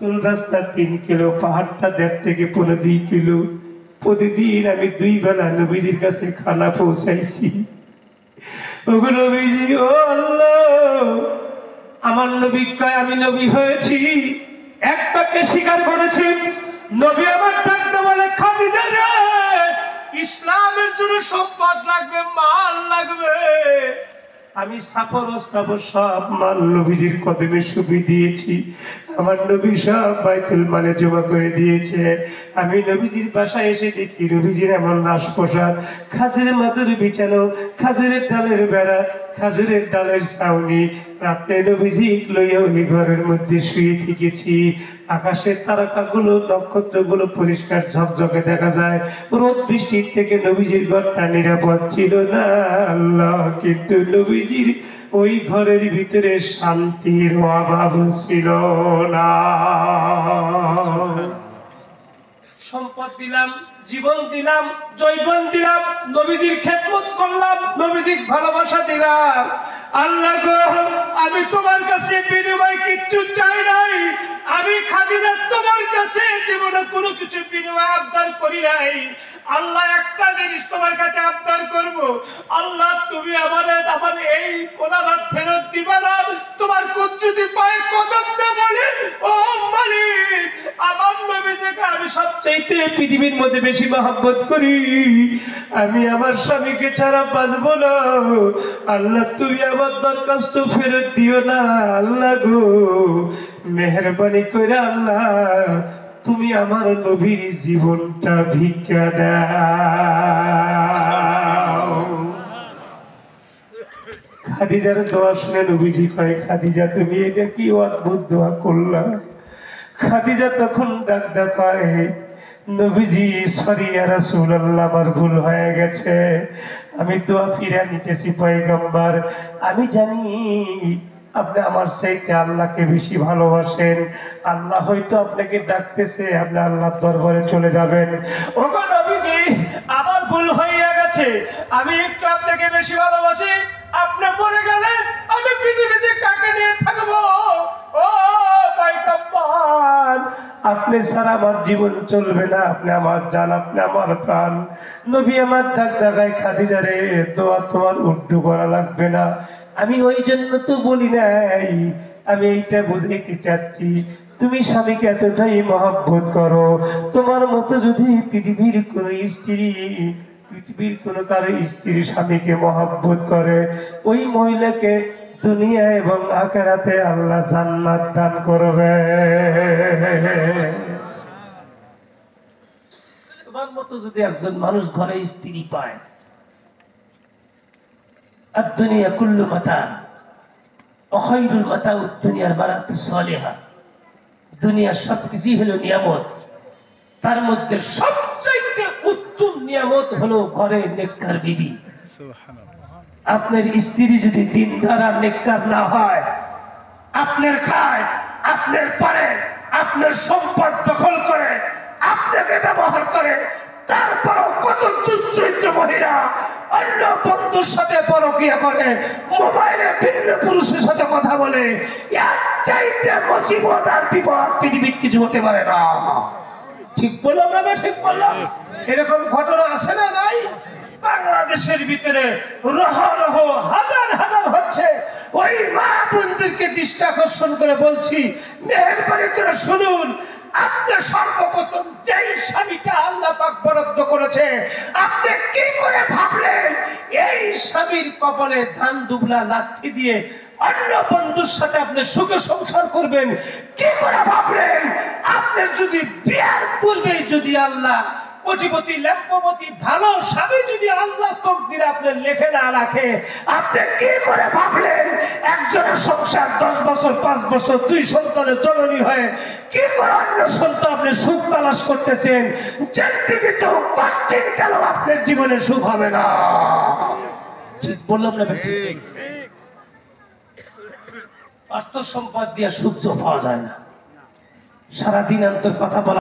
রাস্তা 3 কিলো, পাহাড়টা 1.5 থেকে 2.5 কিলো। প্রতিদিন আমি 2 বেলা নবীজির কাছে খানা পৌঁছাইছি। ওগো নবীজি, ও আল্লাহ, আমার নবী কয় আমি নবী হয়েছি, এক বাক্যে স্বীকার করেছি। নবী আমার ডাকতে বলে, খাদিজা রে, ইসলামের জন্য সম্পদ লাগবে, মাল লাগবে। আমি সাপর সব মাল নবীজির কদমে সুবি দিয়েছি। আমার নবী সব বাইতুল মালে জমা করে দিয়েছে। আমি নবীজির বাসায় এসে দেখি নবীজির এমন রাজপ্রসাদ, খাজুরের মাদুর বিছানো, খাজুরের ডালের বেড়া, খাজুরের ডালের ছাউনি। রাতে নবীজি লইয়া ওই ঘরের মধ্যে শুয়ে থেকেছি। আকাশের তারকাগুলো, নক্ষত্রগুলো পরিষ্কার ঝকঝকে দেখা যায়। রোদ বৃষ্টির থেকে নবীজির ঘরটা নিরাপদ ছিল না আল্লাহ, কিন্তু নবীজির ওই ঘরের ভিতরে শান্তির অভাব ছিল না। সম্পদ দিলাম, জীবন দিলাম, জৈবন দিলাম, নবীজির খেদমত করলাম, নবীজির ভালোবাসা দিলাম। আল্লাহ গো, আমি তোমার কাছে বিনিময় কিচ্ছু চাই নাই। আমি খাদিজা তোমার কাছে জীবনে কোনো কিছু বিনিময় আবদার করি নাই। আল্লাহ, একটা জিনিস তোমার কাছে আবদার করব, আল্লাহ তুমি আমার এই অনাথ ফেরত দিবা না। তোমার কুদরতি পায়ে কদম দে বলি, ও মালিক, আমার নবীজিকে আমি সবচাইতে পৃথিবীর মধ্যে বেশি মহব্বত করি। আমি আমার স্বামীকে ছাড়া বাঁচবো না। আল্লাহ তুমি আমার দরখাস্ত ফেরত দিও না। আল্লাহ গো, মেহেরবানি করে আল্লাহ তুমি আমার নবীর জীবনটা ভিক্ষা দাও। খাদিজার দোয়া শুনে নবীজি কয়, খাদিজা তুমি এটা কি অদ্ভুত দোয়া করলা? খাদিজা তখন ডাক কয়, নবীজি সরি ইয়া রাসূলুল্লাহ, আমার ভুল হয়ে গেছে, আমি দোয়া ফিরে নিতেছি পয়গম্বর। আমি জানি আপনি আমার চাইতে আল্লাহকে বেশি ভালোবাসেন। আল্লাহ হয়তো আপনাকে ডাকতেছে, আপনি আল্লাহর দরবারে চলে যাবেন। ওগো নবীজি, আমার ভুল হয়ে গেছে, আমি একটু আপনাকে বেশি ভালোবাসি। আপনি মরে গেলে আমি পৃথিবীতে কাকে নিয়ে থাকবো? ও পয়গম্বর, আপনি ছাড়া আমার জীবন চলবে না। আপনি আমার জান, আপনি আমার প্রাণ। নবী আমার ডাক দেখায়, খাদিজা রে, দোয়া তোমার উর্দু করা লাগবে না। আমি ওই জন্য তো বলি নাই, আমি এইটা বুঝাইতে চাচ্ছি, তুমি স্বামীকে এতটাই মহব্বত করো, তোমার মতো যদি পৃথিবীর কোনো স্ত্রী, পৃথিবীর কোনো কারো স্ত্রী স্বামীকে মহব্বত করে, ওই মহিলাকে দুনিয়া এবং আখিরাতে আল্লাহ জান্নাত দান করবে। তোমার মতো যদি একজন মানুষ ঘরে স্ত্রী পায়, الدنيا كل متاع وخير المتاع الدنيا المرأة الصالحة। দুনিয়ার সবকিছু হলো নিয়ামত, তার মধ্যে সবচাইতে উত্তম নিয়ামত হলো ঘরে নেককার বিবি। আপনার স্ত্রী যদি দিনদার আর নেককার না হয়, আপনার খায়, আপনার পারে, আপনার সম্পদ দখল করে, আপনাকে ব্যবহার করে, তারপরও কত দুশ্চরিত্র মহিলা অন্য বন্ধুর সাথে পরকিয়া করে, মোবাইলে ভিন্ন পুরুষের সাথে কথা বলে, এর চাইতে মুসিবত আর বিপদ পৃথিবীর কিছু হতে পারে না। ঠিক বললাম না? ঠিক বললাম? এরকম ঘটনা আছে না নাই? বাংলাদেশের ভিতরে রহ রহ হাজার হাজার হচ্ছে। ওই মা বোনদেরকে দৃষ্টি আকর্ষণ করে বলছি, মেহেরবানি করে শুনুন। আপনি সর্বপ্রথম যেই স্বামীটা আল্লাহ পাক বরাদ্দ করেছে, আপনি কি করে ভাবলেন এই স্বামীর কপালে ধান দুবলা লাথি দিয়ে অন্য বন্ধুর সাথে আপনি সুখে সংসার করবেন? কি করে ভাবলেন আপনার যদি বিয়ার পূর্বেই যদি আল্লাহ কোটিপতি লক্ষপতি ভালো স্বামী যদি আল্লাহ তকদিরে আপনার লেখে না রাখে, আপনি কি করে ভাবলেন একজনের সংসার 10 বছর 5 বছর 2 সন্তানের জননী হয়ে কি করে অন্য সন্তান আপনি সুখ তালাশ করতেছেন? জিন্দেগি তো কষ্টের কেন আপনার জীবনে সুখ হবে না। ঠিক বললাম না বেটি? অর্থ সম্পদ দিয়ে সুখ পাওয়া যায় না। সারাদিন অন্তর কথা বলা